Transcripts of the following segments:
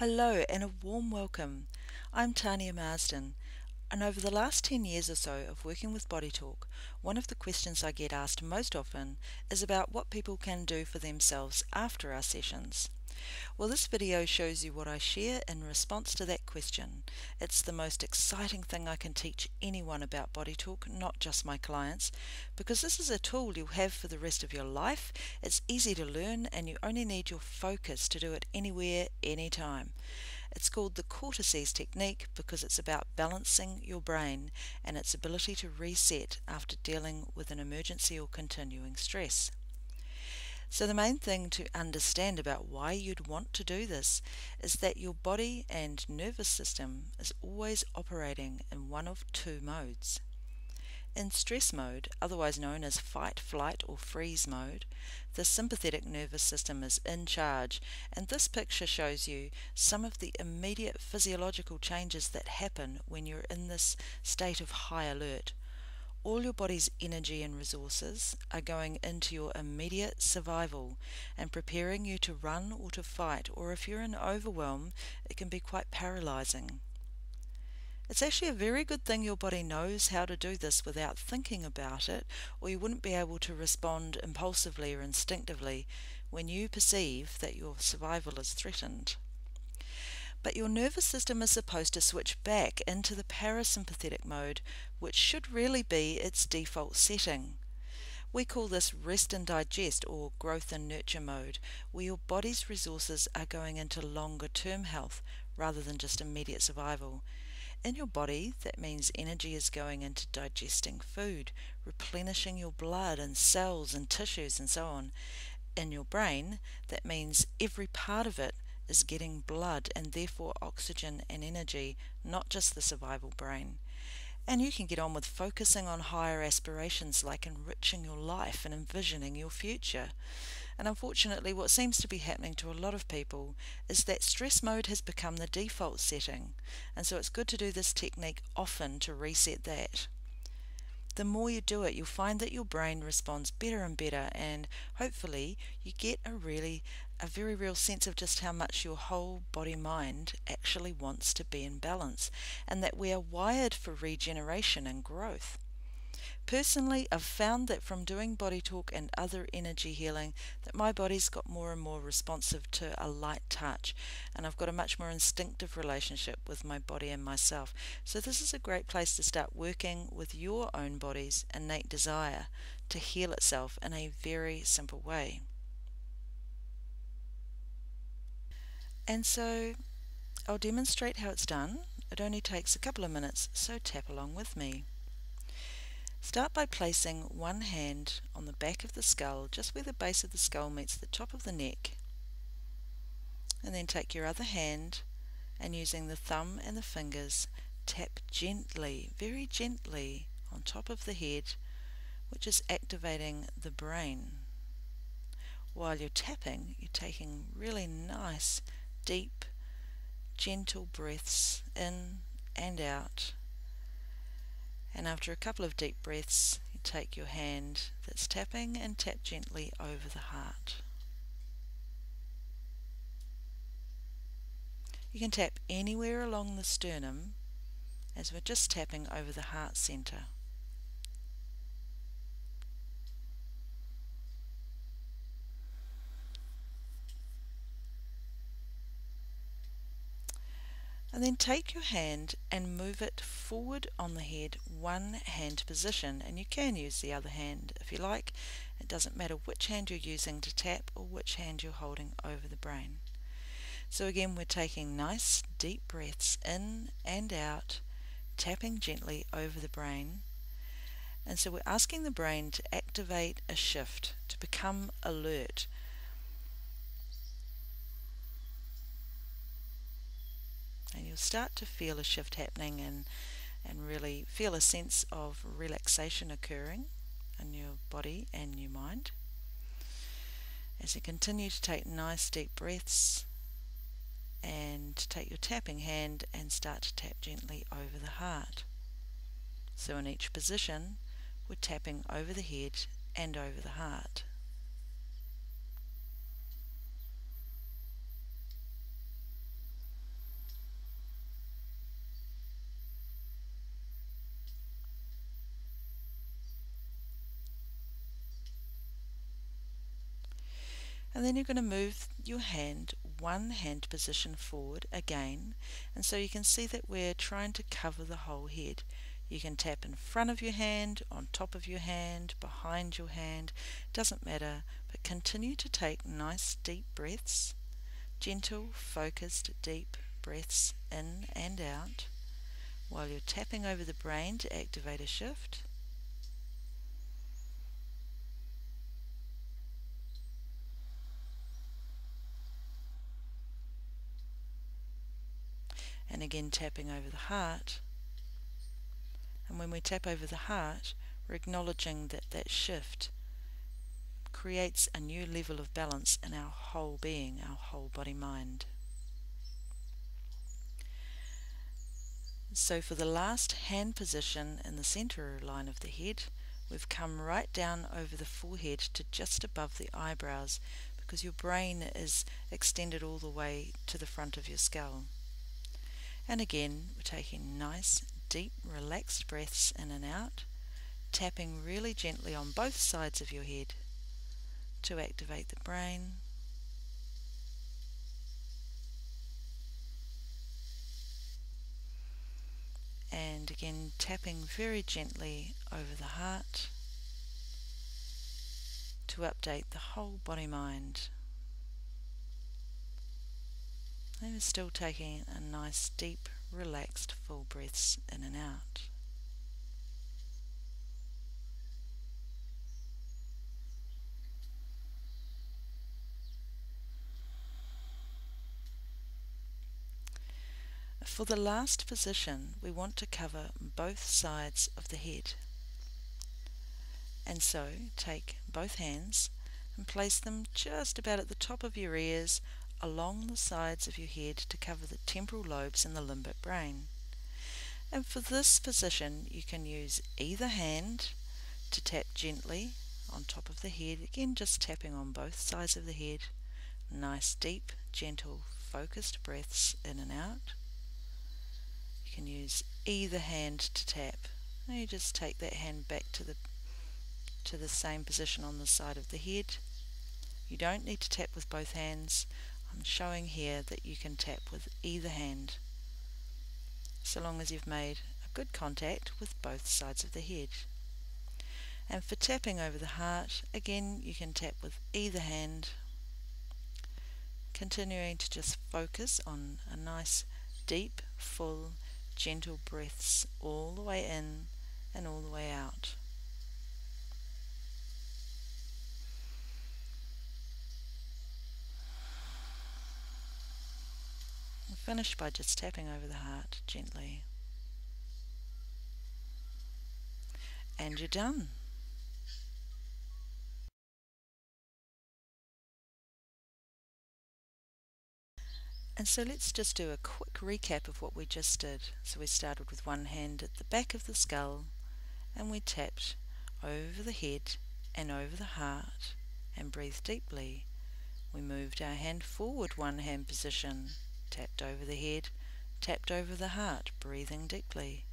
Hello and a warm welcome. I'm Tania Marsden, and over the last 10 years or so of working with Body Talk, one of the questions I get asked most often is about what people can do for themselves after our sessions. Well, this video shows you what I share in response to that question. It's the most exciting thing I can teach anyone about Body Talk, not just my clients, because this is a tool you'll have for the rest of your life. It's easy to learn and you only need your focus to do it anywhere, anytime. It's called the Cortices technique because it's about balancing your brain and its ability to reset after dealing with an emergency or continuing stress. So the main thing to understand about why you'd want to do this is that your body and nervous system is always operating in one of two modes. In stress mode, otherwise known as fight, flight or freeze mode, the sympathetic nervous system is in charge, and this picture shows you some of the immediate physiological changes that happen when you're in this state of high alert. All your body's energy and resources are going into your immediate survival and preparing you to run or to fight, or if you're in overwhelm, it can be quite paralyzing. It's actually a very good thing your body knows how to do this without thinking about it, or you wouldn't be able to respond impulsively or instinctively when you perceive that your survival is threatened. But your nervous system is supposed to switch back into the parasympathetic mode, which should really be its default setting. We call this rest and digest or growth and nurture mode, where your body's resources are going into longer term health rather than just immediate survival. In your body, that means energy is going into digesting food, replenishing your blood and cells and tissues and so on. In your brain, that means every part of it is getting blood and therefore oxygen and energy, not just the survival brain. And you can get on with focusing on higher aspirations like enriching your life and envisioning your future. And unfortunately, what seems to be happening to a lot of people is that stress mode has become the default setting. And so it's good to do this technique often to reset that. The more you do it, you'll find that your brain responds better and better, and hopefully you get a very real sense of just how much your whole body-mind actually wants to be in balance, and that we are wired for regeneration and growth. Personally, I've found that from doing Body Talk and other energy healing that my body's got more and more responsive to a light touch, and I've got a much more instinctive relationship with my body and myself. So this is a great place to start working with your own body's innate desire to heal itself in a very simple way. And so I'll demonstrate how it's done. It only takes a couple of minutes, so tap along with me. Start by placing one hand on the back of the skull, just where the base of the skull meets the top of the neck. And then take your other hand and using the thumb and the fingers, tap gently, very gently on top of the head, which is activating the brain. While you're tapping, you're taking really nice, deep, gentle breaths in and out. And after a couple of deep breaths, you take your hand that's tapping and tap gently over the heart. You can tap anywhere along the sternum as we're just tapping over the heart center. And then take your hand and move it forward on the head, one hand position, and you can use the other hand if you like. It doesn't matter which hand you're using to tap or which hand you're holding over the brain. So again, we're taking nice deep breaths in and out, tapping gently over the brain. And so we're asking the brain to activate a shift, to become alert. And you'll start to feel a shift happening and really feel a sense of relaxation occurring in your body and your mind. As you continue to take nice deep breaths and take your tapping hand and start to tap gently over the heart. So in each position, we're tapping over the head and over the heart. And then you're going to move your hand one hand position forward again, and so you can see that we're trying to cover the whole head. You can tap in front of your hand, on top of your hand, behind your hand, doesn't matter, but continue to take nice deep breaths, gentle, focused, deep breaths in and out, while you're tapping over the brain to activate a shift. And again tapping over the heart. And when we tap over the heart, we're acknowledging that that shift creates a new level of balance in our whole being, our whole body-mind. So for the last hand position in the center line of the head, we've come right down over the forehead to just above the eyebrows, because your brain is extended all the way to the front of your skull. And again, we're taking nice, deep, relaxed breaths in and out, tapping really gently on both sides of your head to activate the brain. And again, tapping very gently over the heart to update the whole body-mind. And we're still taking a nice, deep, relaxed, full breaths in and out. For the last position, we want to cover both sides of the head. And so, take both hands and place them just about at the top of your ears, along the sides of your head to cover the temporal lobes and the limbic brain. And for this position, you can use either hand to tap gently on top of the head, again just tapping on both sides of the head. Nice, deep, gentle, focused breaths in and out. You can use either hand to tap. And you just take that hand back to the same position on the side of the head. You don't need to tap with both hands. I'm showing here that you can tap with either hand, so long as you've made a good contact with both sides of the head. And for tapping over the heart, again you can tap with either hand, continuing to just focus on a nice, deep, full, gentle breaths all the way in and all the way out. And finish by just tapping over the heart gently. And you're done. And so let's just do a quick recap of what we just did. So we started with one hand at the back of the skull, and we tapped over the head and over the heart and breathed deeply. We moved our hand forward one hand position, tapped over the head, tapped over the heart, breathing deeply.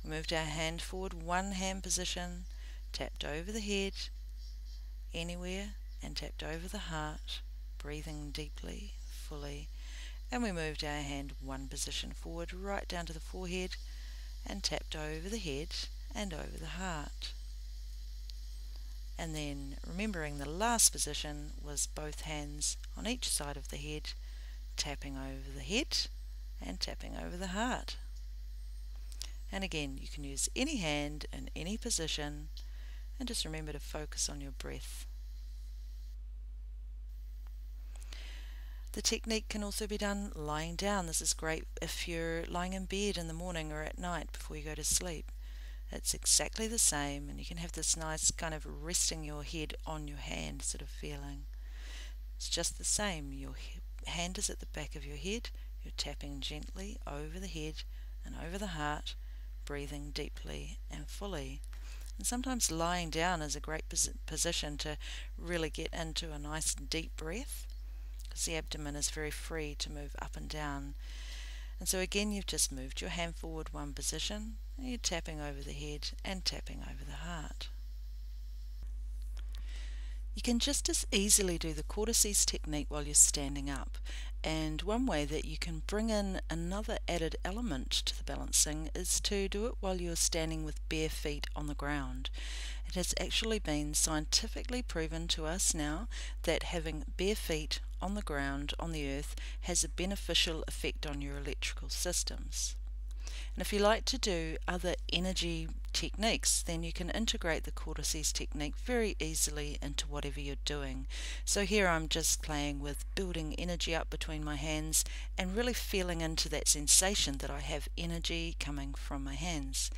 We moved our hand forward one hand position, tapped over the head, anywhere, and tapped over the heart, breathing deeply, fully. And we moved our hand one position forward right down to the forehead and tapped over the head and over the heart. And then remembering the last position was both hands on each side of the head, tapping over the head and tapping over the heart. And again, you can use any hand in any position, and just remember to focus on your breath. The technique can also be done lying down. This is great if you're lying in bed in the morning or at night before you go to sleep. It's exactly the same, and you can have this nice kind of resting your head on your hand sort of feeling. It's just the same. Your hand is at the back of your head. You're tapping gently over the head and over the heart, breathing deeply and fully. And sometimes lying down is a great position to really get into a nice deep breath, because the abdomen is very free to move up and down. And so again, you've just moved your hand forward one position, and you're tapping over the head and tapping over the heart. You can just as easily do the Cortices technique while you're standing up. And one way that you can bring in another added element to the balancing is to do it while you're standing with bare feet on the ground. It has actually been scientifically proven to us now that having bare feet on the ground on the earth has a beneficial effect on your electrical systems. And if you like to do other energy techniques, then you can integrate the Cortices technique very easily into whatever you're doing. So here I'm just playing with building energy up between my hands and really feeling into that sensation that I have energy coming from my hands.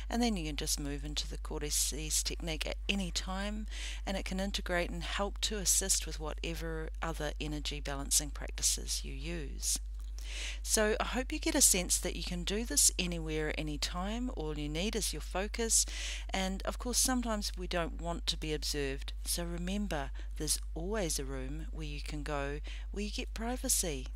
And then you can just move into the Cortices technique at any time, and it can integrate and help to assist with whatever other energy balancing practices you use. So I hope you get a sense that you can do this anywhere, anytime. All you need is your focus. And of course, sometimes we don't want to be observed. So remember, there's always a room where you can go where you get privacy.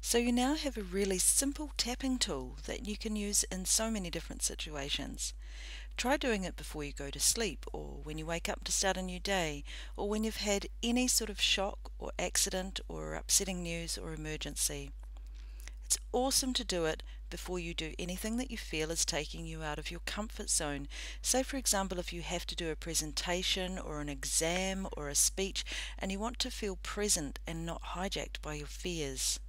So you now have a really simple tapping tool that you can use in so many different situations. Try doing it before you go to sleep, or when you wake up to start a new day, or when you've had any sort of shock or accident or upsetting news or emergency. It's awesome to do it before you do anything that you feel is taking you out of your comfort zone. Say, for example, if you have to do a presentation or an exam or a speech and you want to feel present and not hijacked by your fears.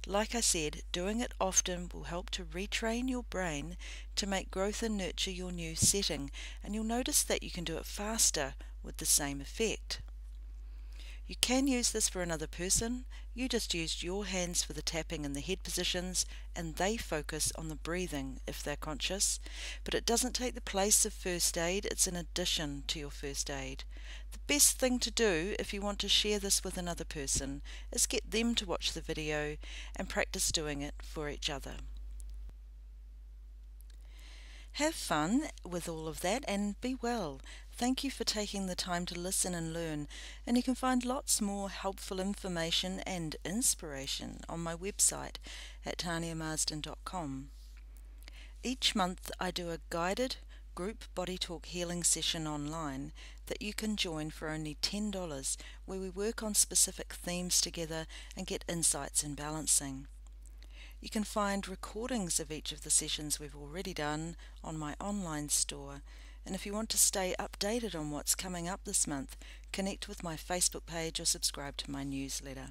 Like I said, doing it often will help to retrain your brain to make growth and nurture your new setting, and you'll notice that you can do it faster with the same effect. You can use this for another person. You just used your hands for the tapping and the head positions, and they focus on the breathing if they're conscious. But it doesn't take the place of first aid, it's an addition to your first aid. The best thing to do if you want to share this with another person is get them to watch the video and practice doing it for each other. Have fun with all of that and be well. Thank you for taking the time to listen and learn, and you can find lots more helpful information and inspiration on my website at taniamarsden.com. Each month I do a guided group body talk healing session online that you can join for only $10, where we work on specific themes together and get insights in balancing. You can find recordings of each of the sessions we've already done on my online store, and if you want to stay updated on what's coming up this month, connect with my Facebook page or subscribe to my newsletter.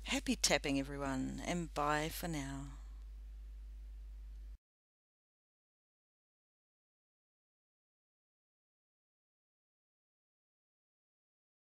Happy tapping everyone, and bye for now.